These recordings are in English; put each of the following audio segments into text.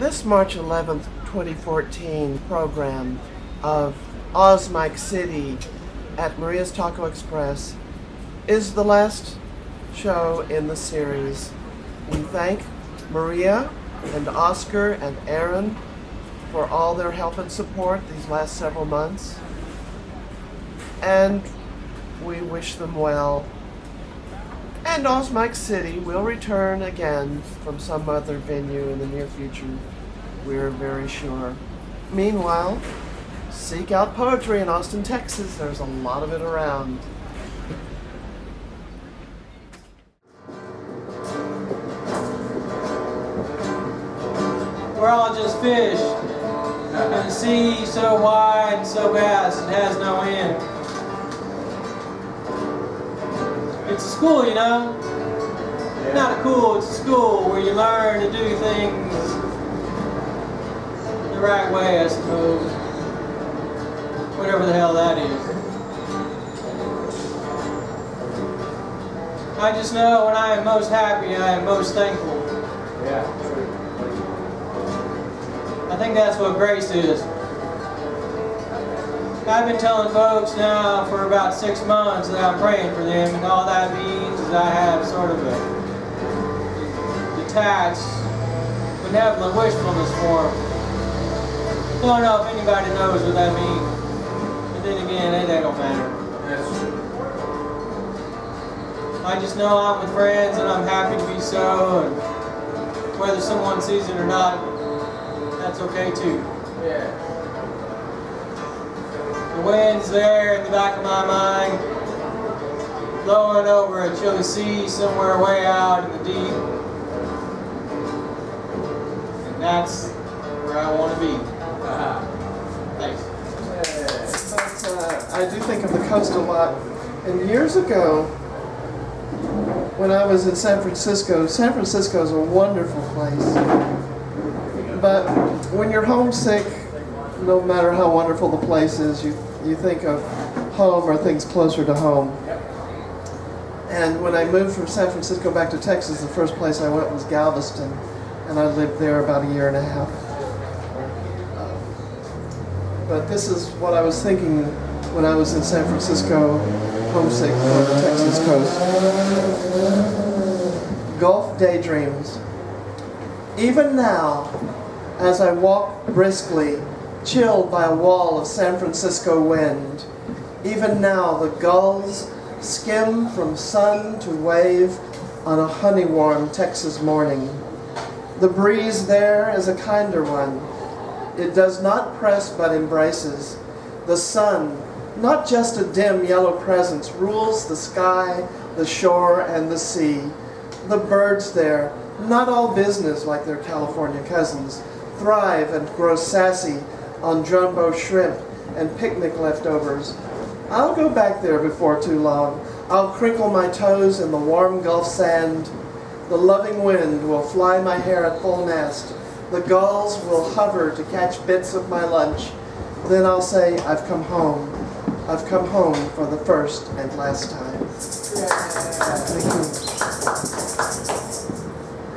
This March 11th, 2014 program of AwesMic City at Maria's Taco Express is the last show in the series. We thank Maria and Oscar and Aaron for all their help and support these last several months, and we wish them well. And AwesMic City will return again from some other venue in the near future, we're very sure. Meanwhile, seek out poetry in Austin, Texas. There's a lot of it around. We're all just fish in a sea so wide and so vast it has no end. It's a school, you know? Not a cool, it's a school where you learn to do things the right way, I suppose. Whatever the hell that is. I just know when I am most happy, I am most thankful. Yeah. I think that's what grace is. I've been telling folks now for about 6 months that I'm praying for them, and all that means is I have sort of a detached, benevolent wishfulness for them. Don't know if anybody knows what that means, but then again, that don't matter. That's true. I just know I'm with friends and I'm happy to be so, and whether someone sees it or not, that's okay too. Yeah. The wind's there in the back of my mind, blowing over a chilly sea somewhere way out in the deep. And that's where I want to be. Thanks. But, I do think of the coast a lot. And years ago, when I was in San Francisco is a wonderful place. But when you're homesick, no matter how wonderful the place is, you think of home or things closer to home. And when I moved from San Francisco back to Texas, the first place I went was Galveston, and I lived there about a year and a half. But this is what I was thinking when I was in San Francisco, homesick on the Texas coast. Gulf daydreams. Even now, as I walk briskly, chilled by a wall of San Francisco wind, even now the gulls skim from sun to wave on a honey-warm Texas morning. The breeze there is a kinder one. It does not press but embraces. The sun, not just a dim yellow presence, rules the sky, the shore, and the sea. The birds there, not all business like their California cousins, thrive and grow sassy on jumbo shrimp and picnic leftovers. I'll go back there before too long. I'll crinkle my toes in the warm Gulf sand. The loving wind will fly my hair at full mast. The gulls will hover to catch bits of my lunch. Then I'll say, I've come home. I've come home for the first and last time.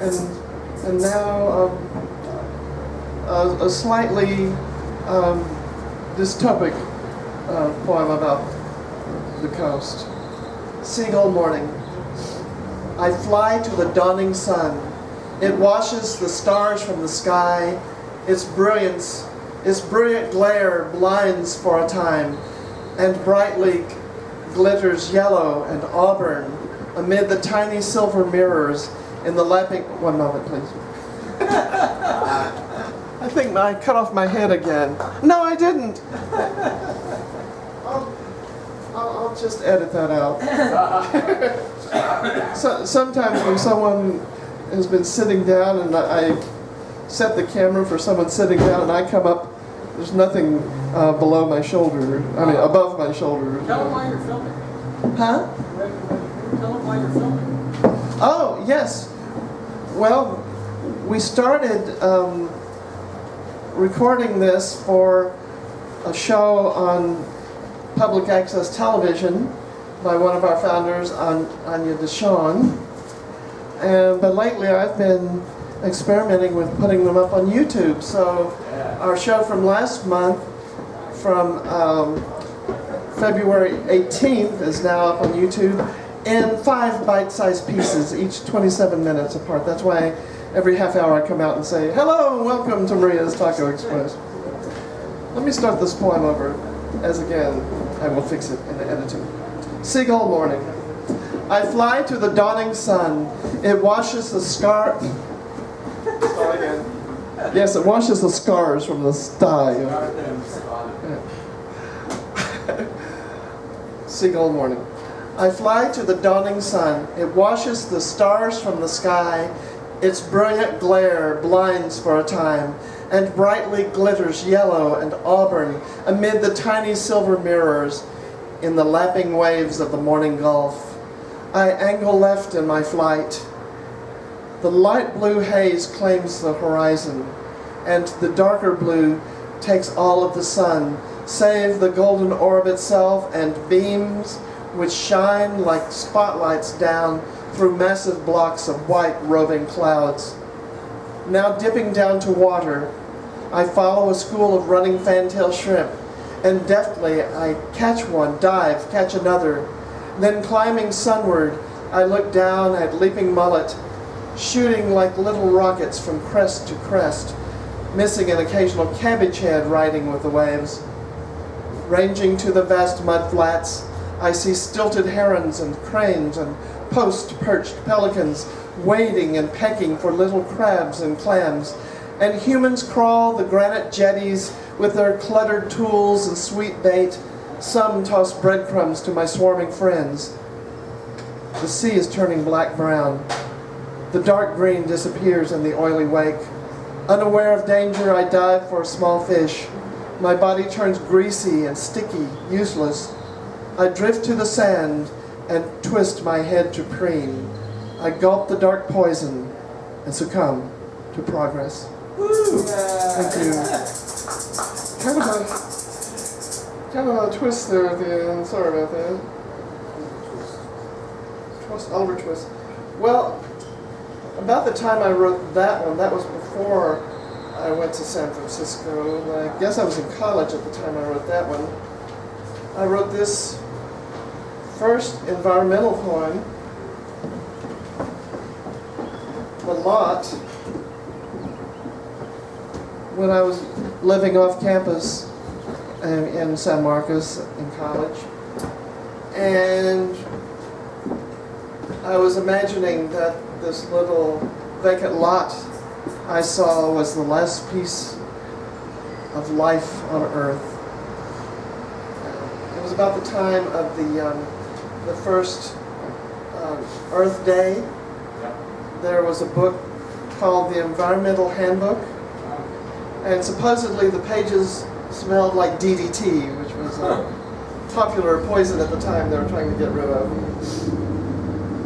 Thank you. And now a slightly dystopic poem about the coast. Seagull morning. I fly to the dawning sun. It washes the stars from the sky. Its brilliant glare blinds for a time, and brightly glitters yellow and auburn amid the tiny silver mirrors in the lapping. One moment, please. I think I cut off my head again. No, I didn't. I'll just edit that out. So, sometimes when someone has been sitting down and I set the camera for someone sitting down and I come up, there's nothing below my shoulder. I mean, above my shoulder. Tell them why you're filming. Huh? Tell them why you're filming. Oh, yes. Well, we started recording this for a show on public access television by one of our founders, Anya DeShawn. But lately I've been experimenting with putting them up on YouTube. So our show from last month, from February 18th, is now up on YouTube in 5 bite-sized pieces, each 27 minutes apart. That's why every half hour I come out and say, hello and welcome to Maria's Taco Express. Let me start this poem over, as again, I will fix it in the editing. Seagull morning. I fly to the dawning sun. It washes the scar... Start again. Yes, it washes the scars from the sty. Seagull morning. I fly to the dawning sun. It washes the stars from the sky. Its brilliant glare blinds for a time, and brightly glitters yellow and auburn amid the tiny silver mirrors in the lapping waves of the morning gulf. I angle left in my flight. The light blue haze claims the horizon, and the darker blue takes all of the sun, save the golden orb itself and beams which shine like spotlights down through massive blocks of white roving clouds. Now dipping down to water, I follow a school of running fantail shrimp, and deftly I catch one, dive, catch another. Then climbing sunward, I look down at leaping mullet, shooting like little rockets from crest to crest, missing an occasional cabbage head riding with the waves. Ranging to the vast mud flats, I see stilted herons and cranes and post-perched pelicans wading and pecking for little crabs and clams, and humans crawl the granite jetties with their cluttered tools and sweet bait. Some toss breadcrumbs to my swarming friends. The sea is turning black-brown. The dark green disappears in the oily wake. Unaware of danger, I dive for a small fish. My body turns greasy and sticky, useless. I drift to the sand and twist my head to preen. I gulp the dark poison and succumb to progress. Woo! Thank you. Kind of a twist there at the end. Sorry about that. Oliver Twist. Well, about the time I wrote that one, that was before I went to San Francisco. I guess I was in college at the time I wrote that one. I wrote this first environmental poem, The Lot, when I was living off campus in San Marcos in college. And I was imagining that this little vacant lot I saw was the last piece of life on Earth. It was about the time of the first Earth Day. There was a book called The Environmental Handbook, and supposedly the pages smelled like DDT, which was a popular poison at the time they were trying to get rid of.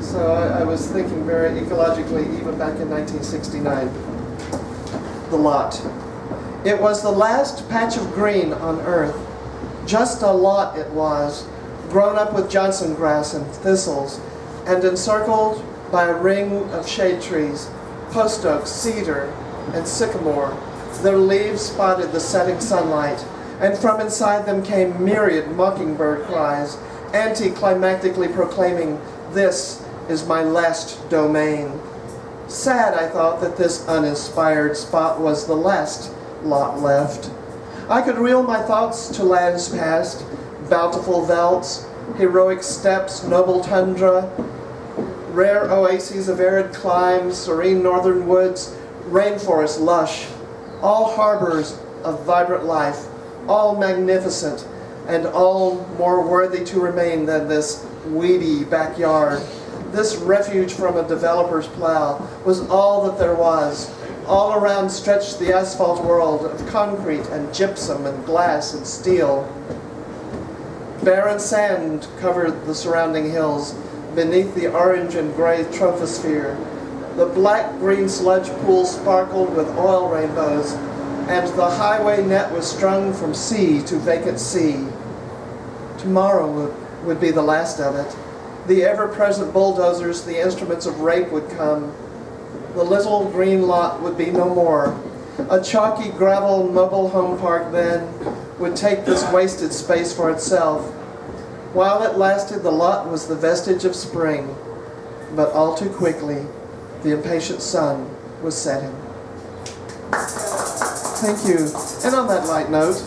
So I was thinking very ecologically even back in 1969. The lot. It was the last patch of green on Earth. Just a lot it was, grown up with Johnson grass and thistles, and encircled by a ring of shade trees, post oak, cedar, and sycamore. Their leaves spotted the setting sunlight, and from inside them came myriad mockingbird cries, anticlimactically proclaiming, "This is my last domain." Sad, I thought, that this uninspired spot was the last lot left. I could reel my thoughts to lands past, bountiful velds, heroic steppes, noble tundra, rare oases of arid climes, serene northern woods, rainforests lush, all harbors of vibrant life, all magnificent, and all more worthy to remain than this weedy backyard. This refuge from a developer's plow was all that there was. All around stretched the asphalt world of concrete and gypsum and glass and steel. Barren sand covered the surrounding hills beneath the orange and gray trophosphere. The black-green sludge pool sparkled with oil rainbows, and the highway net was strung from sea to vacant sea. Tomorrow would be the last of it. The ever-present bulldozers, the instruments of rape would come. the little green lot would be no more. A chalky gravel mobile home park then would take this wasted space for itself. While it lasted, the lot was the vestige of spring, but all too quickly, the impatient sun was setting. Thank you. And on that light note,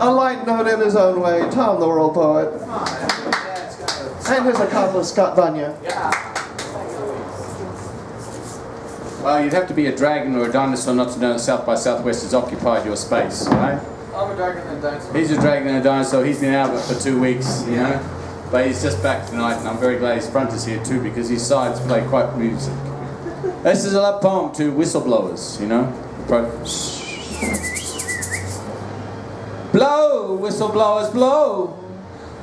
a light note in his own way, Tom the World Poet. And his accomplice, Scott Vanya. Well, you'd have to be a dragon or a dinosaur not to know that South by Southwest has occupied your space, right? I'm a dragon and a dinosaur. He's a dragon and a dinosaur. He's been out for 2 weeks, you know. But he's just back tonight, and I'm very glad his front is here too, because his sides play quite music. This is a love poem to whistleblowers, you know. Blow, whistleblowers, blow.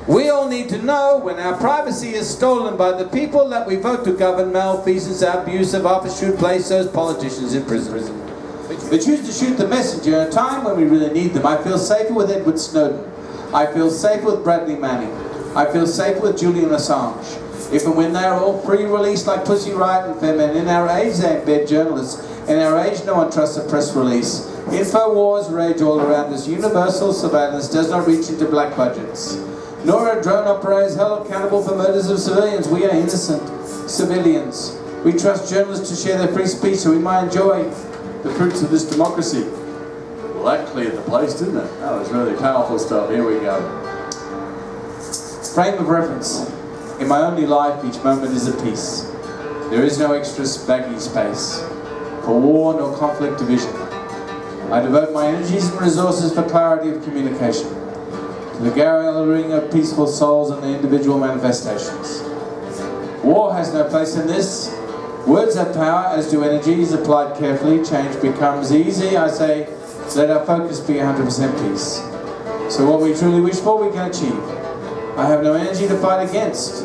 We all need to know when our privacy is stolen by the people that we vote to govern. Malfeasance, abuse of office should place those politicians in prison. We choose to shoot the messenger at a time when we really need them. I feel safer with Edward Snowden. I feel safer with Bradley Manning. I feel safer with Julian Assange. If and when they are all pre-released like Pussy Riot and Femin. In our age they embed journalists. In our age no one trusts a press release. Info wars rage all around us. Universal surveillance does not reach into black budgets. Nor are drone operators held accountable for murders of civilians. We are innocent civilians. We trust journalists to share their free speech so we might enjoy the fruits of this democracy. Well, that cleared the place, didn't it? That was really powerful stuff. Here we go. Frame of reference. In my only life, each moment is a piece. There is no extra baggy space for war nor conflict division. I devote my energies and resources for clarity of communication, to the gathering of peaceful souls and their individual manifestations. War has no place in this. Words have power, as do energies. Applied carefully, change becomes easy. I say, let our focus be 100% peace. So what we truly wish for, we can achieve. I have no energy to fight against,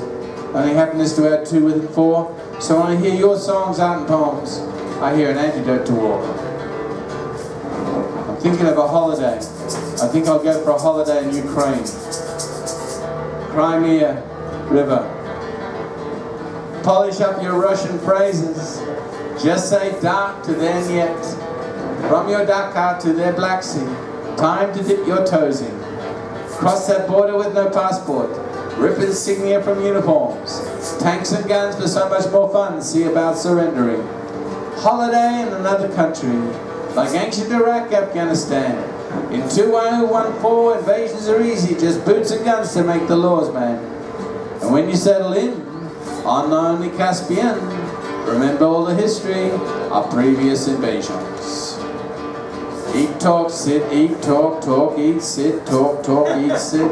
only happiness to add to with and for. So when I hear your songs, art and poems, I hear an antidote to war. I'm thinking of a holiday. I think I'll go for a holiday in Ukraine. Crimea River. Polish up your Russian phrases. Just say dark to their niet. From your Dakar to their Black Sea. Time to dip your toes in. Cross that border with no passport. Rip insignia from uniforms. Tanks and guns for so much more fun. See about surrendering. Holiday in another country. Like ancient Iraq, Afghanistan. In 2014, invasions are easy. Just boots and guns to make the laws, man. And when you settle in, on the only Caspian, remember all the history of previous invasions. Eat, talk, sit, eat, talk, talk, eat, sit, talk, talk, eat, sit.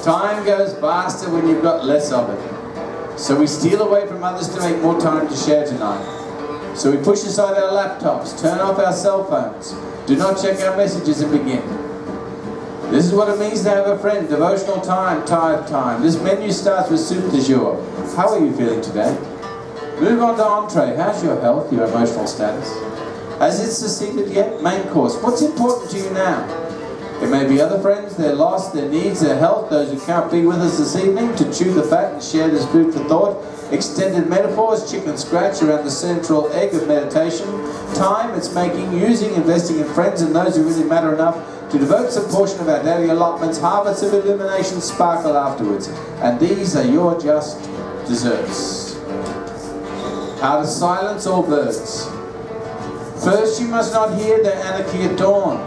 Time goes faster when you've got less of it. So we steal away from others to make more time to share tonight. So we push aside our laptops, turn off our cell phones, do not check our messages and begin. This is what it means to have a friend. Devotional time, tithe time. This menu starts with soup du jour. How are you feeling today? Move on to entree. How's your health, your emotional status? Has it succeeded yet? Main course. What's important to you now? It may be other friends, their loss, their needs, their health, those who can't be with us this evening to chew the fat and share this food for thought. Extended metaphors, chicken scratch around the central egg of meditation. Time it's making, using, investing in friends and those who really matter enough to devote some portion of our daily allotments. Harvests of illumination sparkle afterwards. And these are your just desserts. How to silence all birds. First you must not hear their anarchy at dawn,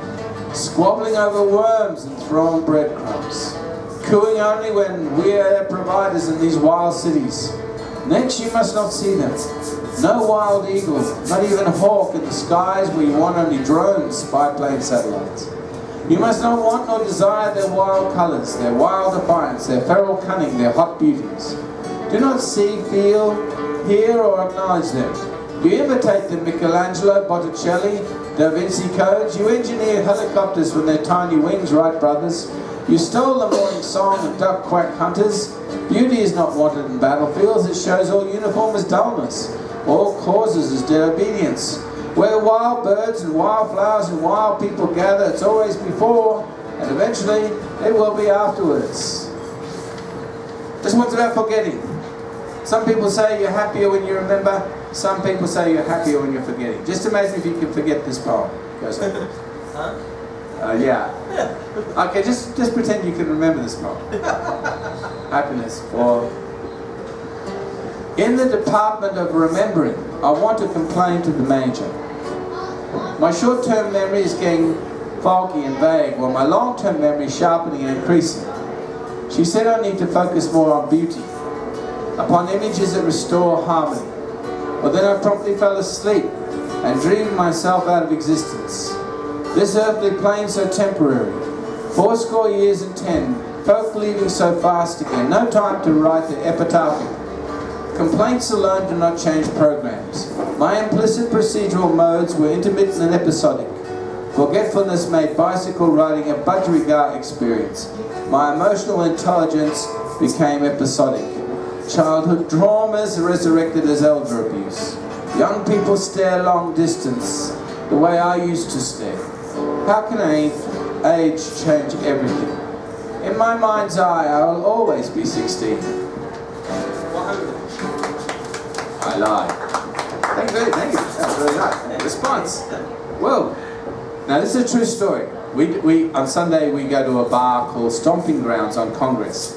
squabbling over worms and throwing breadcrumbs, cooing only when we are their providers in these wild cities. Next you must not see them. No wild eagle, not even a hawk in the skies where you want only drones, spy plane satellites. You must not want nor desire their wild colours, their wild defiance, their feral cunning, their hot beauties. Do not see, feel, hear or acknowledge them. You imitate them, Michelangelo, Botticelli, Da Vinci codes. You engineer helicopters from their tiny wings, Wright brothers. You stole the morning song of duck quack hunters. Beauty is not wanted in battlefields. It shows all uniform as dullness. All causes is dead obedience. Where wild birds and wild flowers and wild people gather, it's always before, and eventually it will be afterwards. This one's about forgetting. Some people say you're happier when you remember. Some people say you're happier when you're forgetting. Just imagine if you can forget this poem. Goes like this. Yeah. Okay, just pretend you can remember this poem. Happiness for... In the department of remembering, I want to complain to the major. My short-term memory is getting foggy and vague, while my long-term memory is sharpening and increasing. She said I need to focus more on beauty, upon images that restore harmony. But then I promptly fell asleep and dreamed myself out of existence. This earthly plane so temporary, 80 years and 10, folk leaving so fast again, no time to write the epitaph. Complaints alone do not change programs. My implicit procedural modes were intermittent and episodic. Forgetfulness made bicycle riding a budgerigar experience. My emotional intelligence became episodic. Childhood traumas resurrected as elder abuse. Young people stare long distance, the way I used to stare. How can age change everything? In my mind's eye, I will always be 16. I lied. Thank you. That was really nice. Response. Whoa. Now this is a true story. We on Sunday we go to a bar called Stomping Grounds on Congress,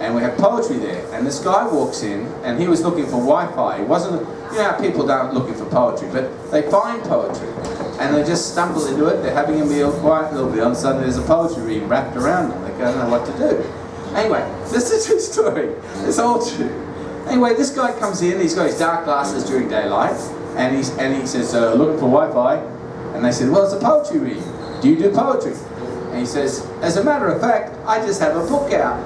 and we have poetry there. And this guy walks in, and he was looking for Wi-Fi. He wasn't, you know how people aren't looking for poetry, but they find poetry, and they just stumble into it. They're having a meal, quiet little bit. On Sunday there's a poetry reading wrapped around them. They don't know what to do. Anyway, this is a true story. It's all true. Anyway, this guy comes in. He's got his dark glasses during daylight, and he says, looking for Wi-Fi. And they said, well, it's a poetry reading. Do you do poetry? And he says, as a matter of fact, I just have a book out.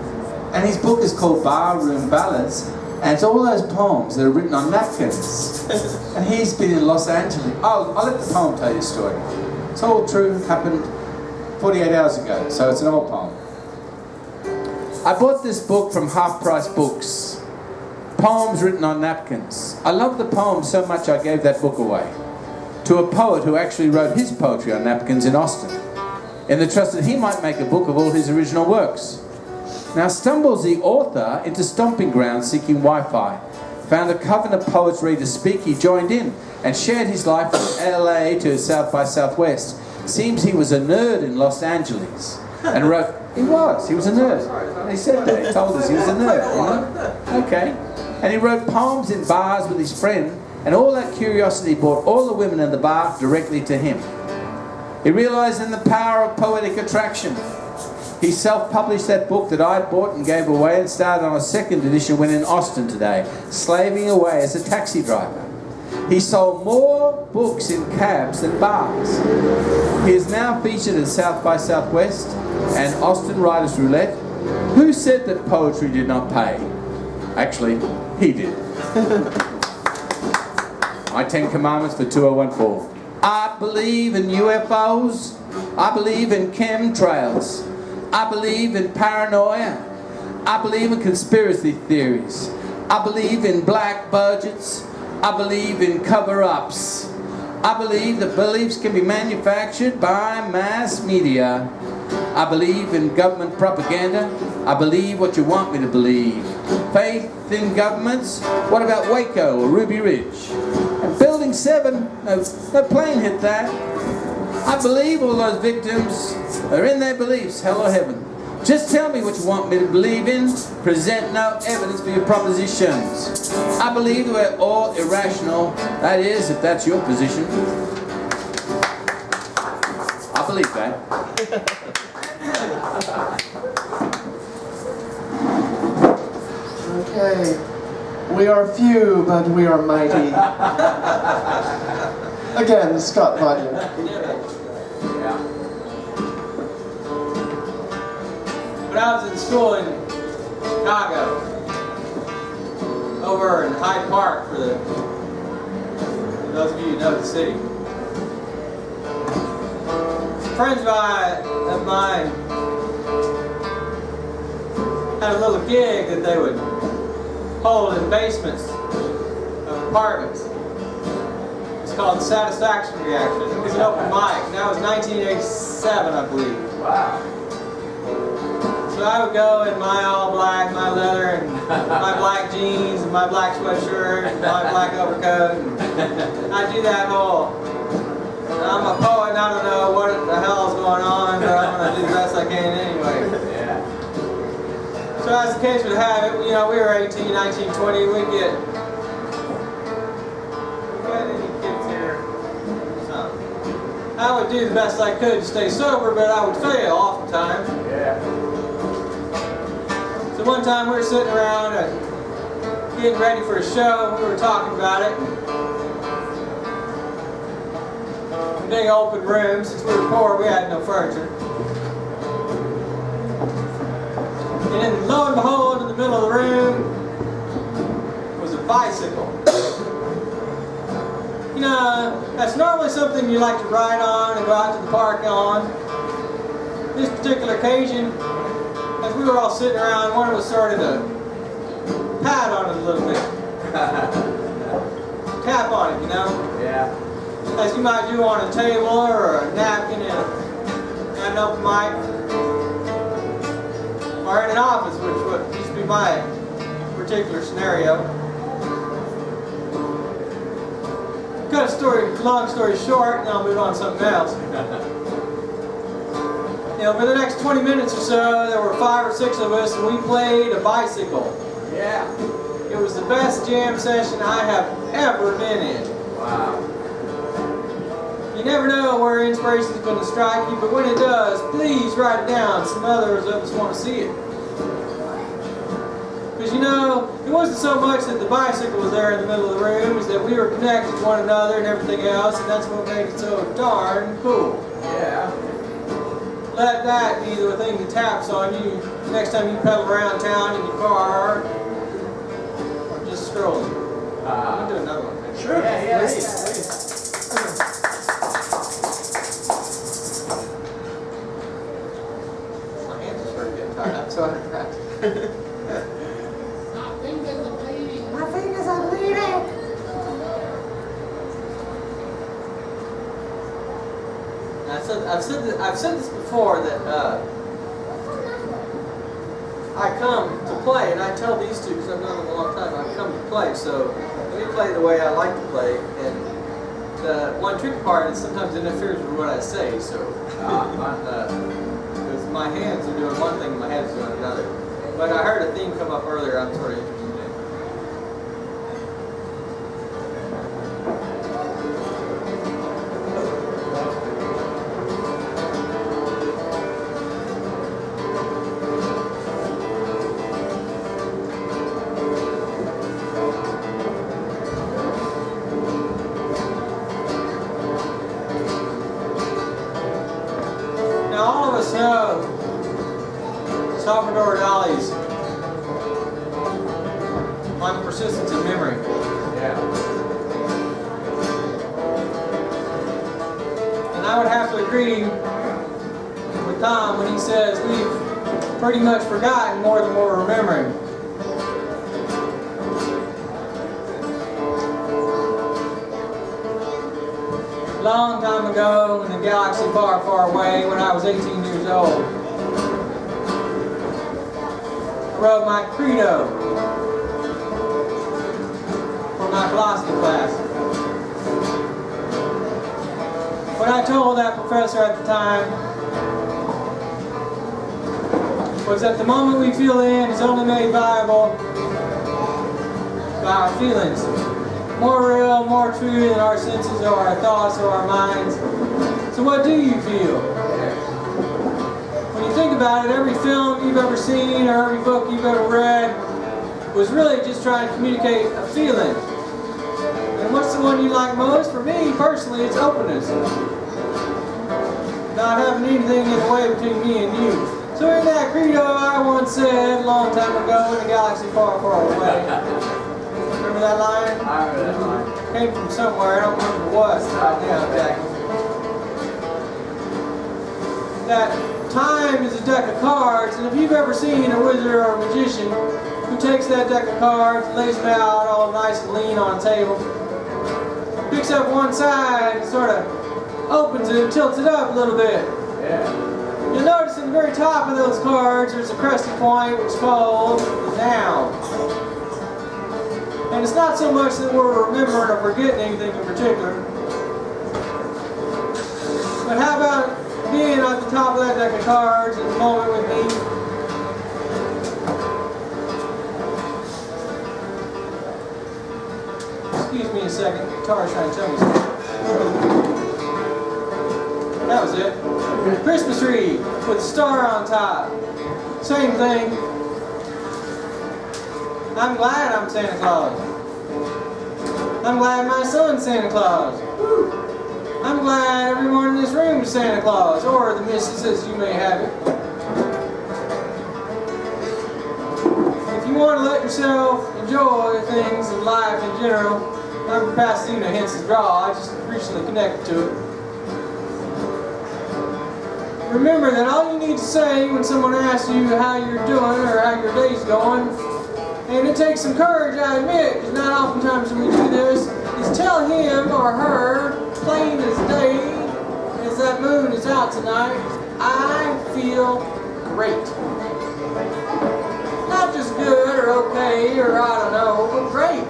And his book is called Barroom Ballads, and it's all those poems that are written on napkins. And he's been in Los Angeles. I'll let the poem tell you the story. It's all true, happened 48 hours ago, so it's an old poem. I bought this book from Half Price Books. Poems written on napkins. I love the poem so much I gave that book away to a poet who actually wrote his poetry on napkins in Austin, in the trust that he might make a book of all his original works. Now stumbles the author into Stomping Grounds seeking Wi-Fi, found a coven of poets ready to speak. He joined in and shared his life from LA to South by Southwest. Seems he was a nerd in Los Angeles and wrote, he was a nerd. He said that, he told us he was a nerd, you know? Okay. And he wrote poems in bars with his friend, and all that curiosity brought all the women in the bar directly to him. He realized in the power of poetic attraction. He self-published that book that I bought and gave away, and started on a second edition when in Austin today, slaving away as a taxi driver. He sold more books in cabs than bars. He is now featured in South by Southwest and Austin Writers Roulette. Who said that poetry did not pay? Actually, he did. My 10 Commandments for 2014. I believe in UFOs. I believe in chemtrails. I believe in paranoia. I believe in conspiracy theories. I believe in black budgets. I believe in cover-ups. I believe that beliefs can be manufactured by mass media. I believe in government propaganda. I believe what you want me to believe. Faith in governments? What about Waco or Ruby Ridge? And Building 7? No plane hit that. I believe all those victims are in their beliefs, hell or heaven. Just tell me what you want me to believe in. Present no evidence for your propositions. I believe that we're all irrational. That is, if that's your position. I believe that. Okay. We are few, but we are mighty. Again, Scott Butler. When I was in school in Chicago, over in Hyde Park, for those of you who know the city, friends of mine had a little gig that they would hold in basements of apartments. It's called the Satisfaction Reaction. It was an open mic. That was 1987, I believe. Wow. So So I would go in my all black, my leather, and my black jeans, and my black sweatshirt, and my black overcoat. And I do that whole. I'm a poet and I don't know what the hell's going on, but I'm going to do the best I can anyway. Yeah. So as the case would have it, you know, we were 18, 19, 20, we'd get... Got any kids here? So, I would do the best I could to stay sober, but I would fail oftentimes. Yeah. So one time we were sitting around and getting ready for a show, we were talking about it. Big open room, since we were poor, we had no furniture. And then lo and behold, in the middle of the room was a bicycle. You know, that's normally something you like to ride on and go out to the park on. This particular occasion, as we were all sitting around, one of us started to pat on it a little bit. Tap on it, you know? Yeah. As you might do on a table or a napkin and an open mic. Or in an office, which used to be my particular scenario. Cut a long story short, and I'll move on to something else. You know, for the next 20 minutes or so, there were 5 or 6 of us, and we played a bicycle. Yeah. It was the best jam session I have ever been in. Wow. You never know where inspiration is going to strike you, but when it does, please write it down. Some others of us want to see it. Because you know, it wasn't so much that the bicycle was there in the middle of the room, it's that we were connected to one another and everything else, and that's what made it so darn cool. Yeah. Let that be the thing that taps on you next time you pedal around town in your car, or just strolling. I'll do another one. Sure. Yeah. My hands are starting to get tired. I'm so out of practice. My fingers are bleeding. I've said this before that I come to play, and I tell these two because I've known them a long time. I come to play, so let me play the way I like to play. And the one tricky part is sometimes it interferes with what I say. So because my hands are doing one thing, and my head's doing another. But I heard a theme come up earlier. I'm sort of interested in. Now all of us know Salvador Dali's on persistence in memory. Yeah. And I would have to agree with Tom when he says we've pretty much forgotten more than we're remembering. Long time ago in a galaxy far, far away, when I was 18 years old, I wrote my credo for my philosophy class. What I told that professor at the time was that the moment we feel in is only made viable by our feelings. More real, more true than our senses or our thoughts or our minds. So what do you feel? When you think about it, every film you've ever seen or every book you've ever read was really just trying to communicate a feeling. And what's the one you like most? For me, personally, it's openness. Not having anything in the way between me and you. So in that credo I once said a long time ago in a galaxy far, far away. Remember that line? I remember that line. Came from somewhere, I don't remember what right now exactly. That time is a deck of cards, and if you've ever seen a wizard or a magician who takes that deck of cards, lays them out all nice and lean on a table, picks up one side and sort of opens it and tilts it up a little bit. Yeah. You'll notice at the very top of those cards there's a crusty point which is called the noun. And it's not so much that we're remembering or forgetting anything in particular, but how about being at the top of that deck of cards at the moment with me? Excuse me a second, the guitar's trying to tell me something. That was it. Christmas tree with a star on top. Same thing. I'm glad I'm Santa Claus. I'm glad my son's Santa Claus. I'm glad everyone in this room is Santa Claus, or the missus as you may have it. If you want to let yourself enjoy things in life in general, I'm Pasadena, hence the draw. I just recently connected to it. Remember that all you need to say when someone asks you how you're doing or how your day's going, and it takes some courage, I admit, because not oftentimes when we do this, is tell him or her, plain as day, as that moon is out tonight, I feel great. Not just good or okay or I don't know, but great.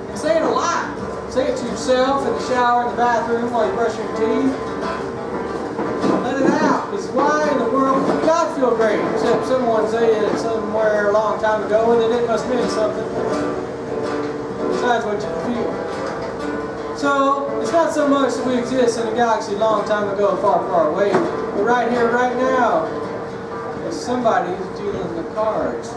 And say it a lot. Say it to yourself in the shower, in the bathroom, while you're brushing your teeth. Let it out. Because why in the world would not feel great? Except someone said it somewhere a long time ago and it must mean something. Besides what you feel. So, it's not so much that we exist in a galaxy a long time ago, far, far away, but right here, right now, somebody is dealing the cards.